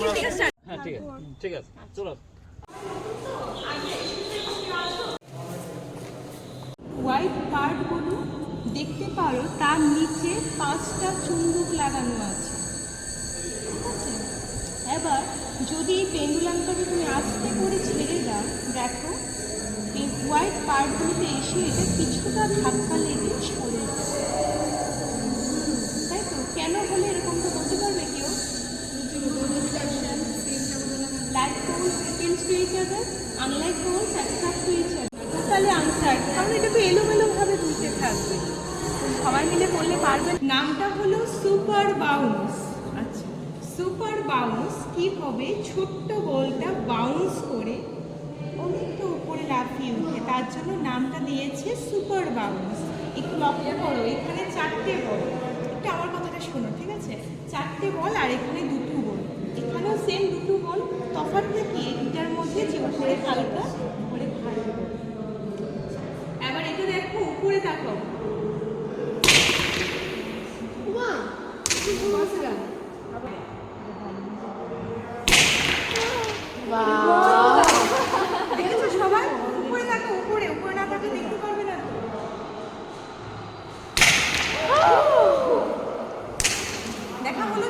হ্যাঁ ঠিক আছে, ঠিক আছে, চলো। হোয়াইট পার্টগুলো দেখতে পারো, তার নিচে 5টা চুম্বক লাগানো আছে, ঠিক আছে? এবার যদি এই পেন্ডুলামটাকে তুমি আস্তে করে ছেড়ে দাও, দেখো এই হোয়াইট পার্টগুলোতে এসে এটা কিছুটা ধাক্কা লেগে সরে যাচ্ছে, তাই তো? কেন হলে এরকমটা বলতে পারবে কেউ? Like poles repels to each other, unlike poles attract to each other. তাহলে আনসার, কারণ এটা তো এলোমেলো ভাবে দুলতে থাকবে, সবাই মিলে বললে পারবে। নামটা হলো সুপার বাউন্স। আচ্ছা, সুপার বাউন্স কি হবে? ছোট্ট বলটা বাউন্স করে অনেকটা উপরে লাফিয়ে উঠে, তার জন্য নামটা দিয়েছে সুপার বাউন্স। একটু লক্ষ্য করো, এখানে 4টে বল, একটু আমার কথাটা শোনো, ঠিক আছে? 4টে বল আর এখানে 2টো বল, এখানেও সেম 2টো বল। তফাৎটা কি? এটার মধ্যে যে উপরে হালকা, উপরে ভারী। এবার এটা দেখো, উপরে তাকাও, দেখেছো সবাই? উপরে দেখো, উপরে উপরে না থাকলে দেখতে পারবে না তো। দেখা হলো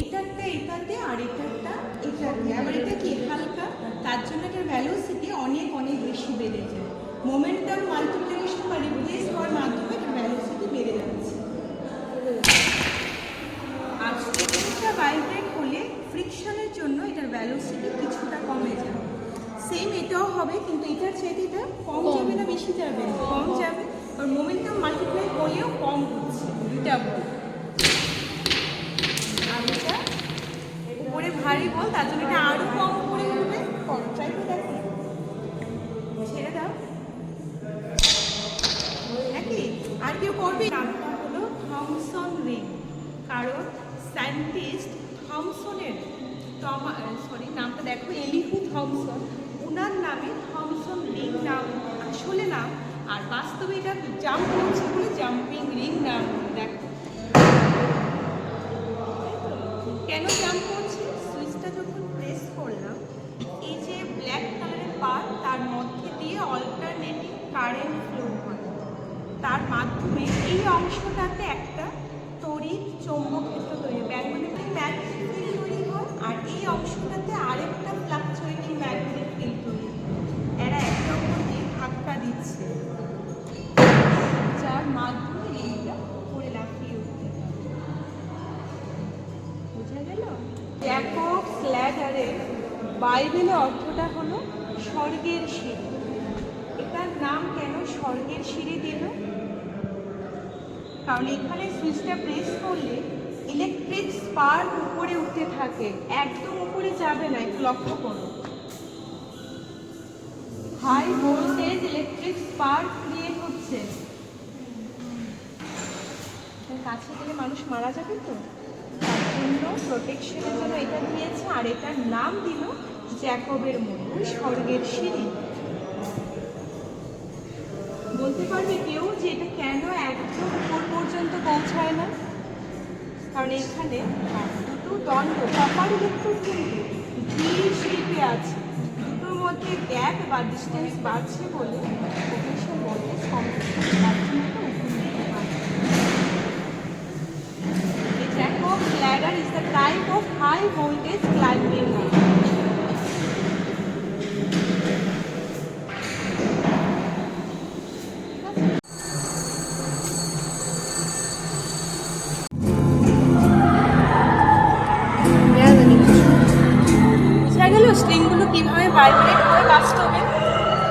এটারটা এটাতে আর এটারটা এটাতে। আবার এটা কি হালকা, তার জন্য এটার ভ্যালোসিটি অনেক অনেক বেশি বেড়ে যায়। মোমেন্টাম মাল্টিপ্লিকেশন বা রিপ্লেস হওয়ার মাধ্যমে এটার ভ্যালোসিটি বেড়ে যাচ্ছে। আর স্টেশনটা ভাইব্রেট হলে ফ্রিকশনের জন্য এটার ভ্যালোসিটি কিছুটা কমে যায়। সেম এটাও হবে, কিন্তু এটার চেয়ে এটা কম যাবে না বেশি যাবে? কম যাবে। আর মোমেন্টাম মাল্টিপ্লাই হলেও কম হচ্ছে, দুটা বল। আর এটা উপরে ভারী বল, তার জন্য এটা আরো কম উপরে উঠবে। করো, ট্রাই করে দেখো, ছেড়ে দাও, নাকি আর কেউ করবে? নামটা হলো থমসন রিং, কারণ সায়েন্টিস্ট থমসনের নামটা দেখো, এলিহু থমসন, ওনার নামে থমসন রিং নাম আসলে নাম, আর বাস্তবে এটা জাম্প করছে বলে জাম্পিং রিং নাম। দেখো কেন জাম্প করছে? সুইচটা যখন প্রেস করলাম, এই যে ব্ল্যাক কালারের পার্ট, তার মধ্যে দিয়ে অল্টারনেটিং কারেন্ট ফ্লো হয়, তার মাধ্যমে এই অংশটাতে একটা তড়িৎ চৌম্বক ক্ষেত্র তৈরি হয়, ম্যাগনেটিক ফিল্ড তৈরি হয়, আর এই অংশটাতে আরেকটা ফ্লাকচুয়েটিং ম্যাগনেটিক ফিল্ড তৈরি হয়। এরা একে অপরকে ধাক্কা দিচ্ছে, যার মাধ্যমে এইটা উপরে লাফিয়ে উঠতে পারে। বোঝা গেল? জ্যাকব স্ল্যাডারের বাইবেলের অর্থটা হলো স্বর্গের সিঁড়ি। এটার নাম কেন স্বর্গের সিঁড়ি দিল? কারণ এখানে সুইচটা প্রেস করলে ইলেকট্রিক স্পার্ক উপরে উঠতে থাকে, একদম উপরে যাবে না, একটু লক্ষ্য করো। High voltage electric spark create হচ্ছে, কাছে গেলে মানুষ মারা যাবে তো, তার জন্য প্রোটেকশনের জন্য এটা দিয়েছে। আর এটার নাম দিল জ্যাকবের মূল, স্বর্গের সিঁড়ি। বলতে পারবে কেউ যে এটা কেন একদম উপর পর্যন্ত পৌঁছায় না? কারণ এখানে 2টো দণ্ড কপার ইলেকট্রোড কিন্তু ধীর স্লিপে আছে, দুটোর মধ্যে গ্যাপ বা ডিস্টেন্স বাড়ছে বলে পোটেনশিয়াল ভোল্টেজ কম্পিটিশন তার জন্য উপর দিতে পারে। A Jacob's ladder is the type of high voltage climbing ladder. স্ট্রিংগুলো কিভাবে ভাইব্রেট হয় বাস্তবে,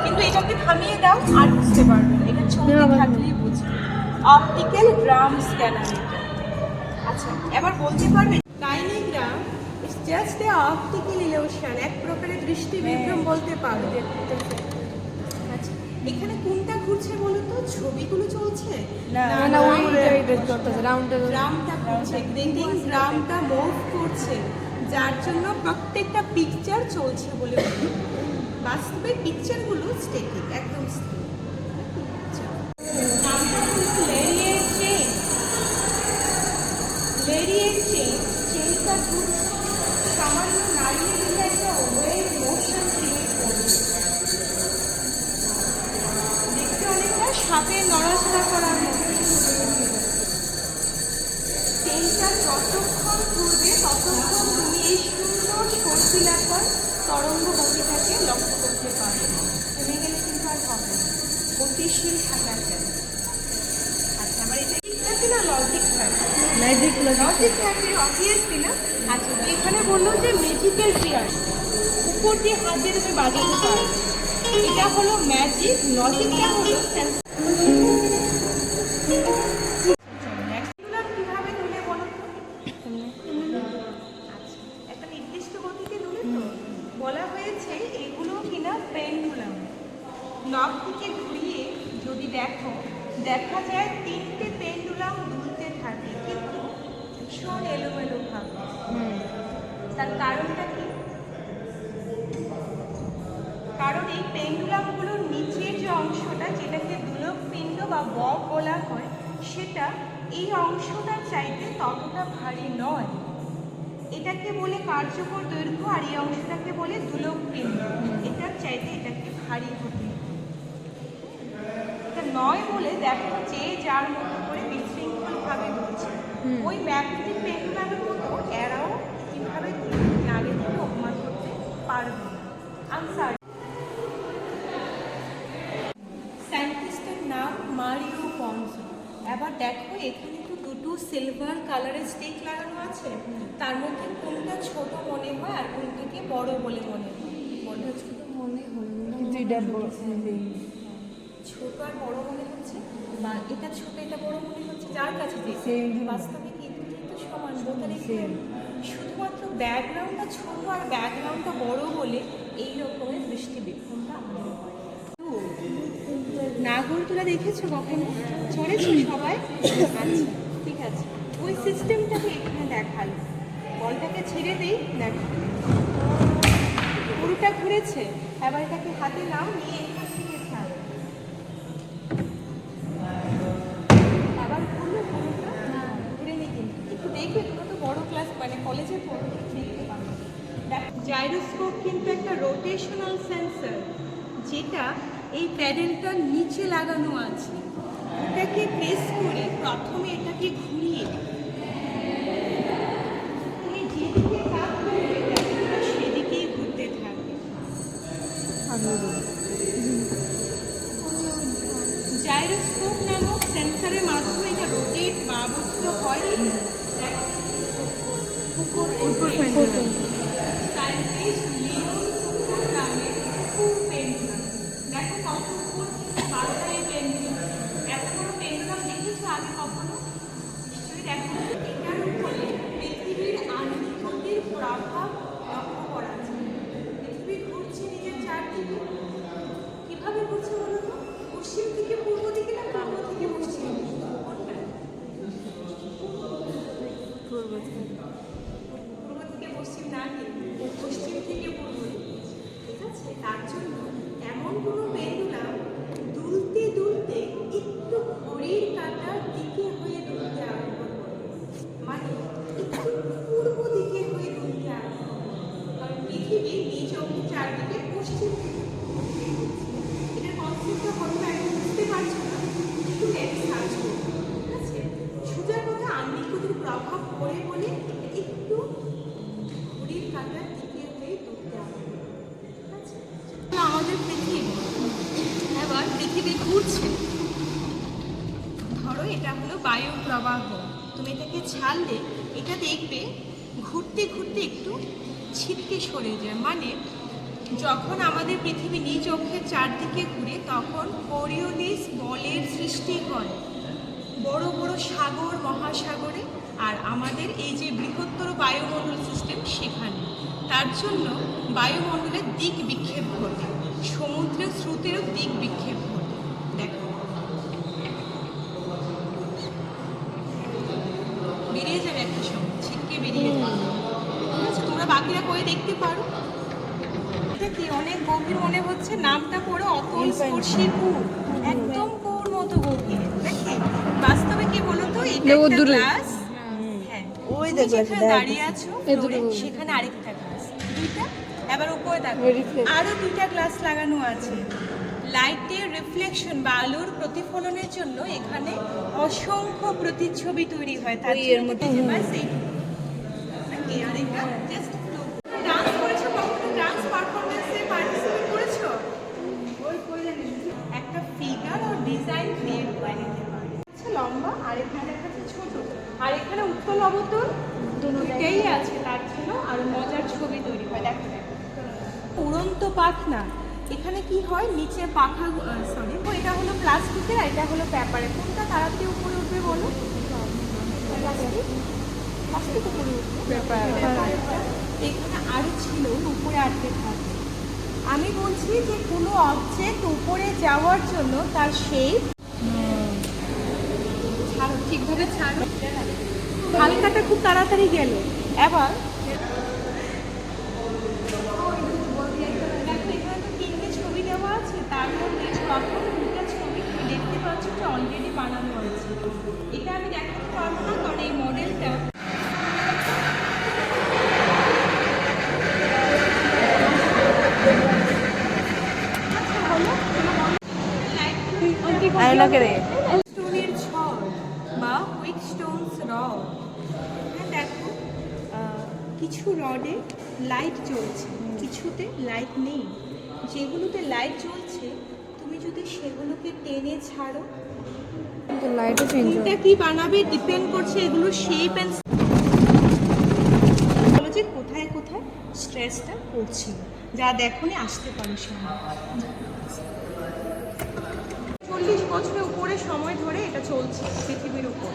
কিন্তু এটাকে থামিয়ে দাও আর বুঝতে পারবে না, এটা চলতে থাকলেই বুঝবে। অপটিক্যাল ড্রাম স্ক্যানার এটা। আচ্ছা, এবার বলতে পারবে kinegram it's just a optical illusion, এক প্রকারের দৃষ্টি বিভ্রম বলতে পারো। আচ্ছা, এখানে কোনটা ঘুরছে বলো তো? ছবিগুলো চলছে না, ড্রামটা ঘুরছে, গ্রিটিং ড্রামটা মুভ করছে, যার জন্য প্রত্যেকটা পিকচার চলছে বলে বাস্তবে পিকচারগুলো স্ট্যাটিক, একদম স্থির। নামটা হলো লেরিয়ের চেইন। লেরিয়ের চেইন, চেইনটা ঘুরছে, সামান্য তরঙ্গ গতিটাকে লক্ষ্য করতে পারবে। থেমে গেলে কিন্তু আর হবে না, গতিশীল থাকা যায়। আচ্ছা, আমার এটা ঠিক থাকে না, লজিক থাকে, লজিক থাকে অবভিয়াসলি না। আচ্ছা, তো এখানে বললো যে ম্যাজিক্যাল ট্রিয়ার, উপর দিয়ে হাত দিয়ে তুমি বাজাতে পারো, এটা হলো ম্যাজিক। লজিকটা হলো কিভাবে তুলে বলো তো? আচ্ছা, একটা নির্দিষ্ট গতিতে তুলে তো বলা হয়েছে এগুলো কিনা পেন্ডুলাম। নব থেকে ঘুরিয়ে যদি দেখো, দেখা যায় 3টে পেন্ডুলাম দুলতে থাকে, কিন্তু ভীষণ এলোমেলো ভাবে। তার কারণটা কি? কারণ এই পেন্ডুলামগুলোর নিচের যে অংশটা, যেটাকে দোলক পিণ্ড বা বব বলা হয়, সেটা এই অংশটার চাইতে ততটা ভারী নয়। এটাকে বলে কার্যকর দৈর্ঘ্য, আর এই অংশটাকে বলে দোলক পিণ্ড। এটার চাইতে এটাকে ভারী হতে এটা নয় বলে দেখো যে যার মতো করে বিশৃঙ্খলভাবে ঘুরছে। ওই ম্যাগনেটিক পেন্ডুলামের মতো এরাও কীভাবে আগে থেকে অপমান করতে পারবে না। আনসার সায়েন্টিস্টের নাম মারিও পনজো। এবার দেখো এখানে তো দুটো সিলভার কালারের স্টিক লাগানো আছে, তার মধ্যে কোনটা ছোট মনে হয় আর কোনটাকে বড় বলে মনে হয়? বড় ছোট মনে হয়, ছোট আর বড় মনে হচ্ছে, বা এটা ছোট এটা বড় মনে হচ্ছে, যার কাছে বাস্তবে কিন্তু সমান বোতারে শুধুমাত্র ব্যাকগ্রাউন্ডটা ছোট আর ব্যাকগ্রাউন্ডটা বড় বলে এই রকমের দৃষ্টিবিক্ষণটা আমাদের হয়। নাগরদোলা দেখেছো কখনো? চড়েছো সবাই? আচ্ছা, ঠিক আছে, ওই সিস্টেমটাকে এখানে দেখালো। বলটাকে ছেড়ে দিই, দেখো পুরোটা ঘুরেছে। এবার এটাকে হাতে নাও, নিয়ে এখান থেকে ছাড়ো, আবার ঘুরলো, পুরোটা ঘুরে নি। কিন্তু একটু দেখবে, তোমরা তো বড় ক্লাস মানে কলেজে পড়ো, দেখতে পাবো। জাইরোস্কোপ কিন্তু একটা রোটেশনাল সেন্সর, যেটা এই প্যাডেলটার নিচে লাগানো আছে। এটাকে প্রেস করে প্রথমে এটাকে ঘুরিয়ে যেদিকে কাজ করবে সেদিকেই ঘুরতে থাকবে। জাইরোস্কোপ নামক সেন্সরের মাধ্যমে এটা রোটেট বা আবদ্ধ হয়। সায়েন্টিস্ট লিওন ফুকো নামে খুব পেন্ডুলাম। দেখো কত ফুট বারোটা এই পেন্ডুলাম। এত বড় পেন্ডুলাম দেখেছো আগে কখনো? নিশ্চয়ই দেখো। এটার উপরে পৃথিবীর আণবিক গতির প্রভাব লক্ষ্য করা যায়। পৃথিবী ঘুরছে নিজের চারদিকে, কিভাবে ঘুরছে বলো তো? পশ্চিম থেকে পূর্ব দিকে না পূর্ব থেকে পশ্চিম দিকে? কোনটা? পূর্ব থেকে পশ্চিম না, পশ্চিম থেকে পূর্ব দিকে, ঠিক আছে? তার জন্য এমন কোনো পেন্ডুলাম দুলতে দুলতে একটু ঘড়ির কাঁটার দিকে হয়ে দুলতে আরম্ভ করে, মানে একটু পূর্ব দিকে হয়ে দুলতে আরম্ভ করে। কারণ পৃথিবী নিজ অক্ষের চারদিকে পশ্চিম দিকে। এটার কনসেপ্টটা হয়তো এখন বুঝতে পারছো না, একটু নেট সার্চ করো, ঠিক আছে? সোজা কথা, আণবিক গতির প্রভাব পড়ে বলে একটু ঘড়ির কাঁটার দিকে হয়ে দুলতে আরম্ভ করে, ঠিক আছে? আমাদের পৃথিবী, এবার পৃথিবী ঘুরছে। ধরো এটা হলো বায়ু প্রবাহ, তুমি এটাকে ছাড়লে এটা দেখবে ঘুরতে ঘুরতে একটু ছিটকে সরে যায়। মানে যখন আমাদের পৃথিবী নিজ অক্ষের চারদিকে ঘুরে তখন কোরিওলিস বলের সৃষ্টি হয় বড় বড় সাগর মহাসাগরে, আর আমাদের এই যে বৃহত্তর বায়ুমণ্ডল সিস্টেম সেখানে। তার জন্য বায়ুমণ্ডলের দিক বিক্ষেপ ঘটে, সমুদ্রের স্রোতেরও দিক বিক্ষেপ ঘটে। দেখো বেরিয়ে যাবে একটা সময়, ছিটকে বেরিয়ে যাবে, ঠিক আছে? তোমরা বাকিরা করে দেখতে পারো। এটা কি অনেক গভীর মনে হচ্ছে? নামটা পড়ে অতল স্পর্শী কূপ, একদম কুয়োর মতো গভীর। নাকি বাস্তবে কি বলো তো? এটা একটা গ্লাস, হ্যাঁ, ওই যেখানে দাঁড়িয়ে আছো সেখানে আরেকটা গ্লাস, দুইটা। এবার উপরে দেখো আরো দুইটা গ্লাস লাগানো আছে। লাইটের রিফ্লেকশন বা আলোর প্রতিফলনের জন্য এখানে অসংখ্য প্রতিচ্ছবি তৈরি হয়। তার জন্য ডান্স করেছো কখনো? ডান্স পারফর্ম চলন্ত পাখনা। এখানে কি হয়, নিচে পাখা, সরি, এটা হলো প্লাস্টিকের আর এটা হলো পেপারে। কোনটা তাড়াতাড়ি উপরে উঠবে বলো? প্লাস্টিক উপরে উঠবে, পেপার। এখানে আরও ছিল উপরে আটকে থাকবে। আমি বলছি যে কোনো অবজেক্ট উপরে যাওয়ার জন্য তার শেপ ছাড়ো, ঠিকভাবে ছাড়ো। হালকাটা খুব তাড়াতাড়ি গেল। এবার দেখো এখানে তো 3টে ছবি দেওয়া আছে, তার মধ্যে প্রথম 2টা ছবি তুমি দেখতে পাচ্ছ যে অলরেডি বানানো আছে। এটা আমি দেখাতে পারবো না কারণ এই মডেলটা স্টোনের ঝড় বা কুইক স্টোনস রড। দেখো কিছু রডে লাইট জ্বলছে, কিছুতে লাইট নেই। যেগুলোতে লাইট জ্বলছে তুমি যদি সেগুলোকে টেনে ছাড়ো, কোনটা কি বানাবে ডিপেন্ড করছে এগুলো শেপ অ্যান্ড যে কোথায় কোথায় স্ট্রেসটা পড়ছে। যা দেখোনি আসতে পারো সামনে। 40 বছরের উপরে সময় ধরে এটা চলছে পৃথিবীর উপর।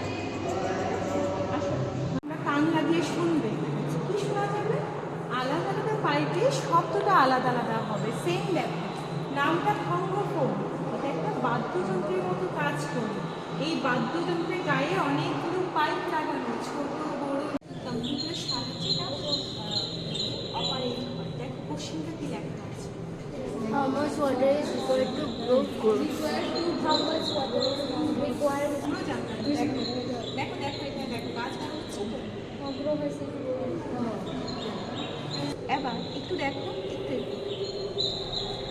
আমরা কান লাগিয়ে শুনবে, কি শোনা যাবে? আলাদা আলাদা পাইপে শব্দটা আলাদা আলাদা হবে। সেম দেখো, নামটা খঙ্গফোন। এটা একটা বাদ্যযন্ত্রের মতো কাজ করে। এই বাদ্যযন্ত্রের গায়ে অনেকগুলো পাইপ লাগানো, ছোট বড়। কম্পিউটারের সাহায্যে অপারেট করে। দেখো কোশ্চেনটা কি লেখা আছে? How much water is required to grow food? How much water is required পুরো জানতে হবে। দেখো দেখো দেখো এখানে দেখো কাজ হচ্ছে তো। to grow হয়েছে? এবার একটু দেখো, একটু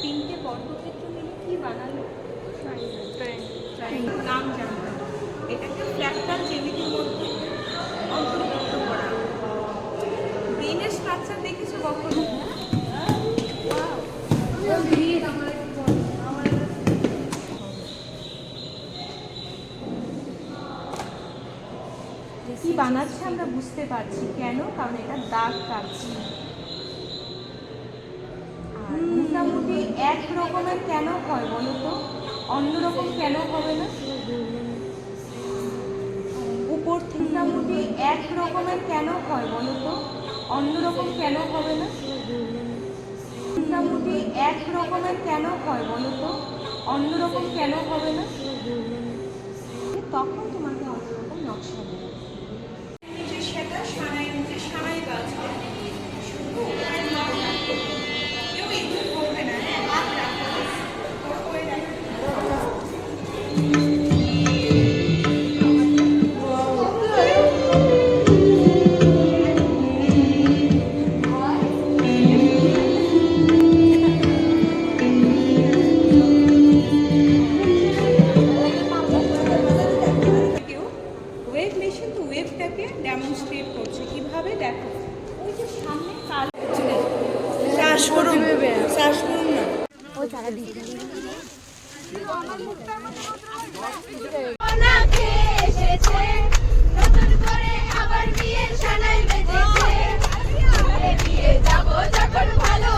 3টে বর্গক্ষেত্র মিলে কি বানালো? নাম জানবো। এটাকে ফ্র্যাক্টাল জ্যামিতির মধ্যে অন্তর্ভুক্ত করা। ব্রেনের স্ট্রাকচার দেখেছো কখনো? কি বানাচ্ছে আমরা বুঝতে পারছি কেন, কারণ এটা দাগ কাটছে। আর মোটামুটি এক রকমের কেন হয় বলো তো, অন্যরকম কেন হবে না? উপর থেকে মোটামুটি এক রকমের কেন হয় বলো তো, অন্যরকম কেন হবে না? মোটামুটি এক রকমের কেন হয় বলো তো, অন্যরকম কেন হবে না? তখন তোমাকে অন্যরকম নকশা দেবে। নিচে সেটা সানাই, নিচে সানাই বাজবে। শুধু ওখানে নাও রাখবে, কেউ এগুলো করবে না। হাত রাখবে, করে রাখবে। ওয়েভ মেশিন তো ওয়েভটাকে ডেমনস্ট্রেট করছে কিভাবে। দেখো ওই যে সামনে কাল শ্বাস করুন, শ্বাস করুন না। এসেছে নতুন করে আবার বিয়ের সানাই বেজেছে। বিয়ে যাব যখন ভালো